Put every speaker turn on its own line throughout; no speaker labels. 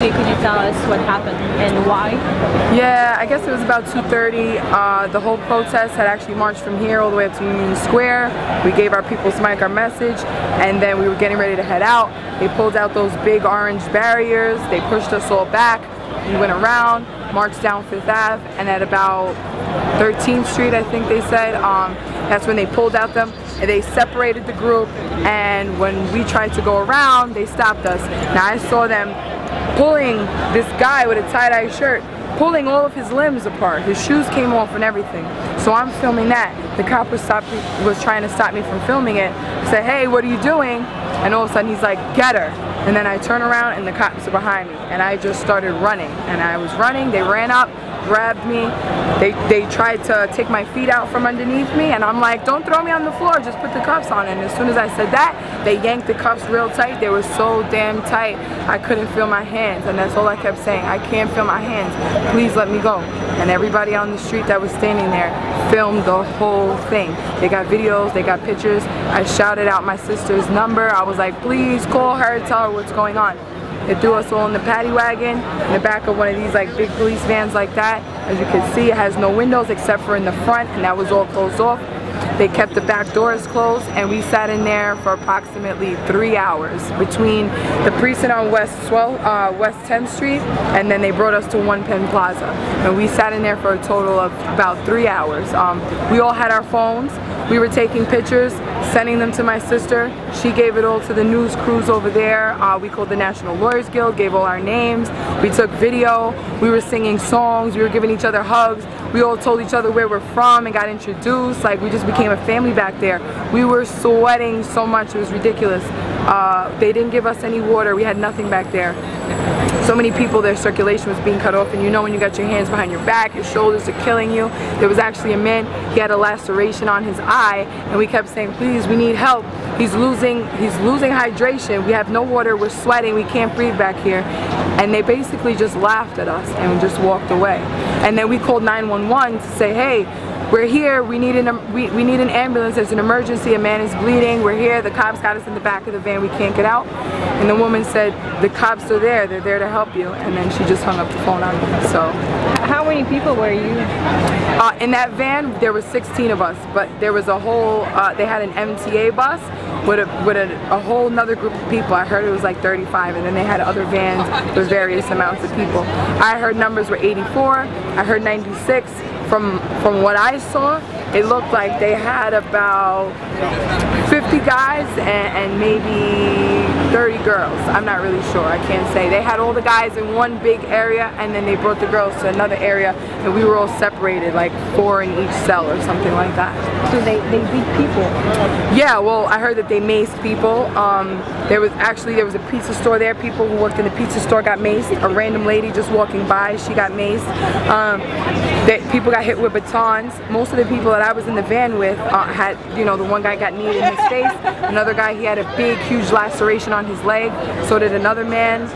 Could you tell us what happened and why?
Yeah, I guess it was about 2:30. The whole protest had actually marched from here all the way up to Union Square. We gave our People's Mic our message, and then we were getting ready to head out. They pulled out those big orange barriers. They pushed us all back. We went around, marched down 5th Ave, and at about 13th Street, I think they said, that's when they pulled out them. And they separated the group, and when we tried to go around, they stopped us. Now I saw them pulling this guy with a tie-dye shirt, pulling all of his limbs apart. His shoes came off and everything. So I'm filming that. The cop was trying to stop me from filming it. I said, "Hey, what are you doing?" And all of a sudden he's like, "Get her." And then I turn around and the cops are behind me. And I just started running. And I was running, they ran up, grabbed me. They tried to take my feet out from underneath me, and I'm like, "Don't throw me on the floor, just put the cuffs on." And as soon as I said that, they yanked the cuffs real tight. They were so damn tight, I couldn't feel my hands, and that's all I kept saying. "I can't feel my hands, please let me go." And everybody on the street that was standing there filmed the whole thing. They got videos, they got pictures. I shouted out my sister's number. I was like, "Please call her, tell her what's going on." They threw us all in the paddy wagon, in the back of one of these like big police vans like that. As you can see, it has no windows except for in the front, and that was all closed off. They kept the back doors closed, and we sat in there for approximately 3 hours between the precinct on West 10th Street, and then they brought us to One Penn Plaza. And we sat in there for a total of about 3 hours. We all had our phones. We were taking pictures, sending them to my sister. She gave it all to the news crews over there. We called the National Lawyers Guild, gave all our names. We took video. We were singing songs. We were giving each other hugs. We all told each other where we're from and got introduced. Like, we just became a family back there. We were sweating so much, it was ridiculous. They didn't give us any water. We had nothing back there. So many people, their circulation was being cut off, and you know when you got your hands behind your back, your shoulders are killing you. There was actually a man, he had a laceration on his eye, and we kept saying, "Please, we need help. He's losing hydration. We have no water, we're sweating, we can't breathe back here." And they basically just laughed at us and just walked away. And then we called 911 to say, "Hey, we're here, we need an ambulance, there's an emergency, a man is bleeding, we're here, the cops got us in the back of the van, we can't get out." And the woman said, "The cops are there, they're there to help you." And then she just hung up the phone on me. So,
how many people were you?
In that van, there were 16 of us, but there was a whole, they had an MTA bus with a whole nother group of people. I heard it was like 35, and then they had other vans with various amounts of people. I heard numbers were 84, I heard 96. From what I saw, it looked like they had about 50 guys and maybe 30 girls. I'm not really sure, I can't say. They had all the guys in one big area, and then they brought the girls to another area, and we were all separated, like 4 in each cell or something like that.
So they beat people?
Yeah, well, I heard that they maced people. There was a pizza store there. People who worked in the pizza store got maced. A random lady just walking by, she got maced. People got hit with batons. Most of the people that I was in the van with had, you know, the one guy got kneed in his face. Another guy, he had a big, huge laceration on his leg. So did another man.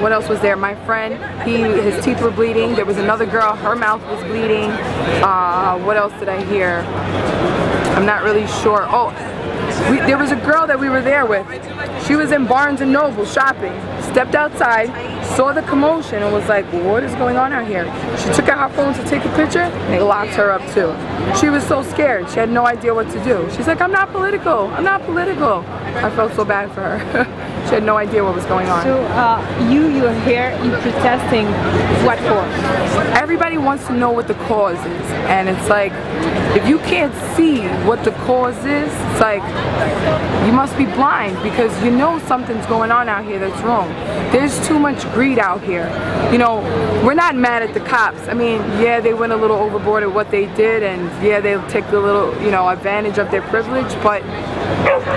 What else was there? My friend, his teeth were bleeding. There was another girl, her mouth was bleeding. What else did I hear? I'm not really sure. Oh, there was a girl that we were there with. She was in Barnes & Noble shopping. Stepped outside, saw the commotion, and was like, "What is going on out here?" She took out her phone to take a picture, and they locked her up too. She was so scared. She had no idea what to do. She's like, "I'm not political. I'm not political." I felt so bad for her. She had no idea what was going on.
So you're here, you're protesting what for?
Everybody wants to know what the cause is, and it's like, if you can't see what the cause is, it's like, you must be blind, because you know something's going on out here that's wrong. There's too much greed out here. You know, we're not mad at the cops. I mean, yeah, they went a little overboard at what they did, and yeah, they'll take a little, you know, advantage of their privilege, but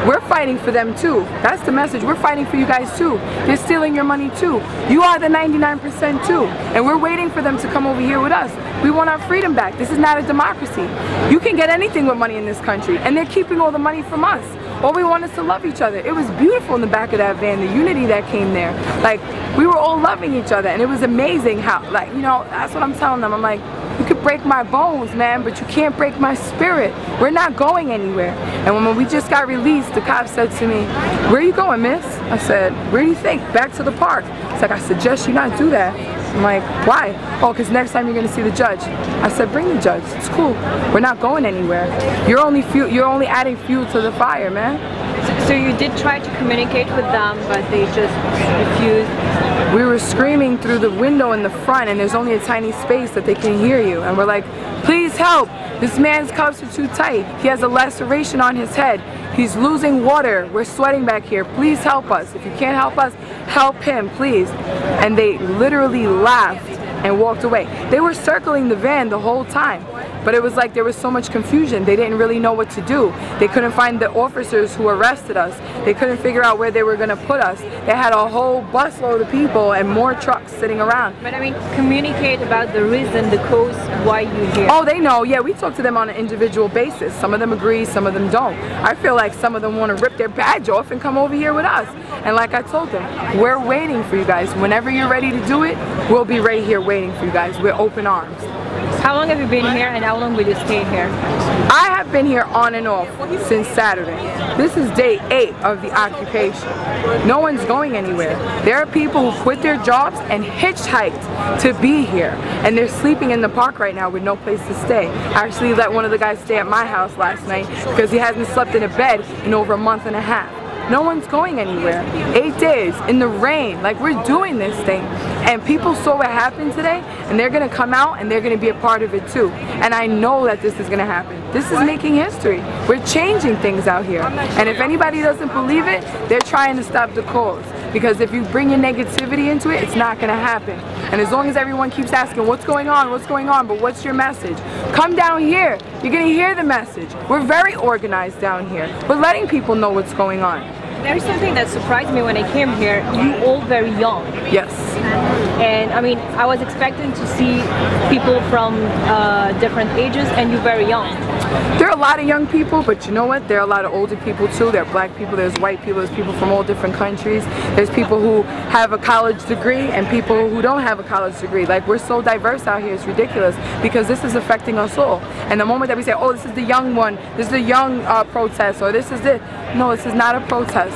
we're fighting for them too. That's the message. We're fighting for you guys too. They're stealing your money too. You are the 99% too. And we're waiting for them to come over here with us. We want our freedom back. This is not a democracy. You can get anything with money in this country, and they're keeping all the money from us. All we want is to love each other. It was beautiful in the back of that van, the unity that came there. Like, we were all loving each other, and it was amazing how, like, you know, that's what I'm telling them. I'm like, You could break my bones, man, but you can't break my spirit. We're not going anywhere. And when we just got released, the cop said to me, where are you going, miss? I said, where do you think? Back to the park. It's like, I suggest you not do that. I'm like, why? Oh, because next time you're going to see the judge. I said, bring the judge. It's cool. We're not going anywhere. You're only adding fuel to the fire, man.
So you did try to communicate with them, but they just refused?
We were screaming through the window in the front, and there's only a tiny space that they can hear you. And we're like, please help. This man's cuffs are too tight. He has a laceration on his head. He's losing water. We're sweating back here. Please help us. If you can't help us, help him, please. And they literally laughed and walked away. They were circling the van the whole time. But it was like there was so much confusion. They didn't really know what to do. They couldn't find the officers who arrested us. They couldn't figure out where they were going to put us. They had a whole busload of people and more trucks sitting around.
But I mean, communicate about the reason, the cause, why you're here.
Oh, they know. Yeah, we talk to them on an individual basis. Some of them agree, some of them don't. I feel like some of them want to rip their badge off and come over here with us. And like I told them, we're waiting for you guys. Whenever you're ready to do it, we'll be right here waiting for you guys. We're open arms.
How long have you been here and how long will you stay here?
I have been here on and off since Saturday. This is day 8 of the occupation. No one's going anywhere. There are people who quit their jobs and hitchhiked to be here. And they're sleeping in the park right now with no place to stay. I actually let one of the guys stay at my house last night because he hasn't slept in a bed in over a month and a half. No one's going anywhere. 8 days in the rain, like we're doing this thing. And people saw what happened today, and they're gonna come out and they're gonna be a part of it too. And I know that this is gonna happen. This is making history. We're changing things out here. And if anybody doesn't believe it, they're trying to stop the cause. Because if you bring your negativity into it, it's not gonna happen. And as long as everyone keeps asking, what's going on, but what's your message? Come down here, you're gonna hear the message. We're very organized down here. We're letting people know what's going on.
There is something that surprised me when I came here. You all very young.
Yes.
And I mean, I was expecting to see people from different ages, and you're very young.
There are a lot of young people, but you know what? There are a lot of older people too. There are black people, there's white people, there's people from all different countries. There's people who have a college degree and people who don't have a college degree. Like, we're so diverse out here, it's ridiculous, because this is affecting us all. And the moment that we say, oh, this is the young one, this is the young protest, or this is this. No, this is not a protest.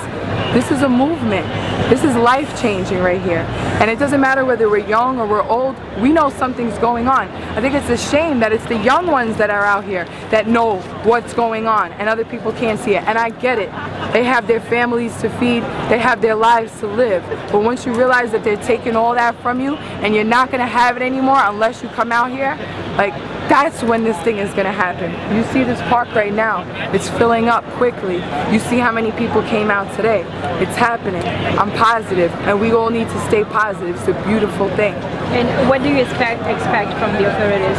This is a movement. This is life-changing right here. And it doesn't matter whether we're young or we're old, we know something's going on. I think it's a shame that it's the young ones that are out here that know what's going on and other people can't see it. And I get it. They have their families to feed, they have their lives to live. But once you realize that they're taking all that from you and you're not gonna have it anymore unless you come out here, like, that's when this thing is going to happen. You see this park right now, it's filling up quickly. You see how many people came out today. It's happening. I'm positive, and we all need to stay positive. It's a beautiful thing.
And what do you expect from the authorities?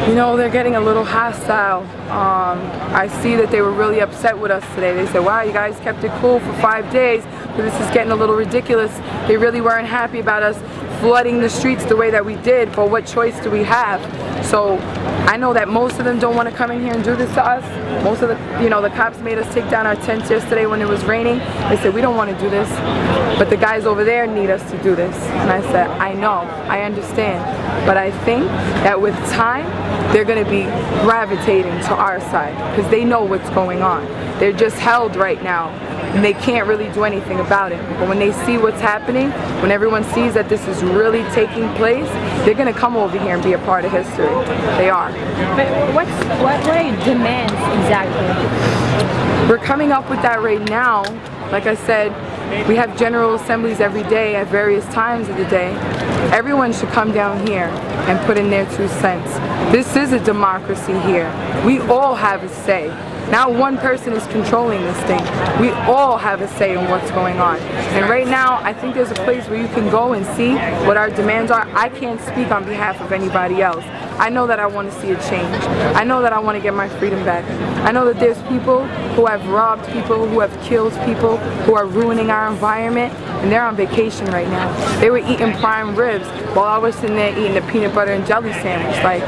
You know, they're getting a little hostile. I see that they were really upset with us today. They said, wow, you guys kept it cool for 5 days, but this is getting a little ridiculous. They really weren't happy about us flooding the streets the way that we did, but what choice do we have? So I know that most of them don't want to come in here and do this to us. Most of the, you know, the cops made us take down our tents yesterday when it was raining. They said, we don't want to do this, but the guys over there need us to do this. And I said, I know, I understand, but I think that with time, they're going to be gravitating to our side because they know what's going on. They're just held right now and they can't really do anything about it. But when they see what's happening, when everyone sees that this is really taking place, they're going to come over here and be a part of history. They are.
But what are your demands exactly?
We're coming up with that right now. Like I said, we have general assemblies every day at various times of the day. Everyone should come down here and put in their 2 cents. This is a democracy here. We all have a say. Not one person is controlling this thing. We all have a say in what's going on. And right now, I think there's a place where you can go and see what our demands are. I can't speak on behalf of anybody else. I know that I want to see a change. I know that I want to get my freedom back. I know that there's people who have robbed people, who have killed people, who are ruining our environment, and they're on vacation right now. They were eating prime ribs while I was sitting there eating a peanut butter and jelly sandwich. Like,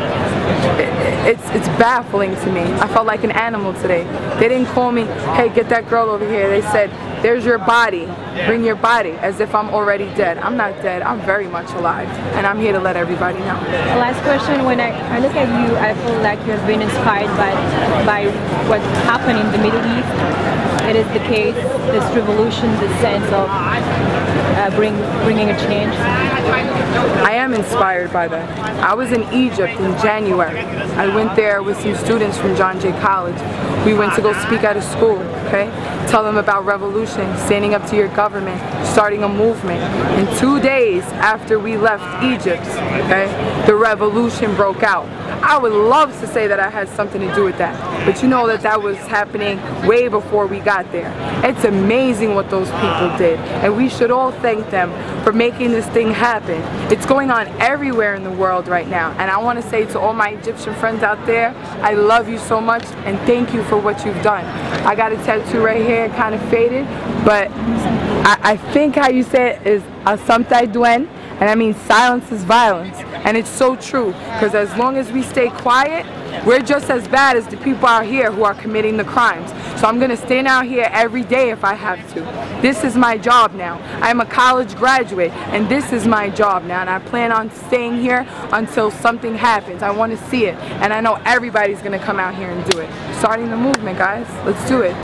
it's baffling to me. I felt like an animal today. They didn't call me, hey, get that girl over here. They said, there's your body. Bring your body, as if I'm already dead. I'm not dead, I'm very much alive, and I'm here to let everybody know.
Last question, when I look at you, I feel like you have been inspired by what happened in the Middle East. It is the case, this revolution, this sense of bringing a change.
I am inspired by that. I was in Egypt in January. I went there with some students from John Jay College. We went to go speak at a school, okay? Tell them about revolution, standing up to your government, starting a movement. And 2 days after we left Egypt, okay, the revolution broke out. I would love to say that I had something to do with that, but you know that was happening way before we got there. It's amazing what those people did, and we should all thank them for making this thing happen. It's going on everywhere in the world right now, and I want to say to all my Egyptian friends out there, I love you so much, and thank you for what you've done. I got a tattoo right here, kind of faded, but I think how you say it is Asamtai Duen, and I mean silence is violence. And it's so true, because as long as we stay quiet, we're just as bad as the people out here who are committing the crimes. So I'm going to stand out here every day if I have to. This is my job now. I'm a college graduate, and this is my job now. And I plan on staying here until something happens. I want to see it. And I know everybody's going to come out here and do it. Starting the movement, guys. Let's do it.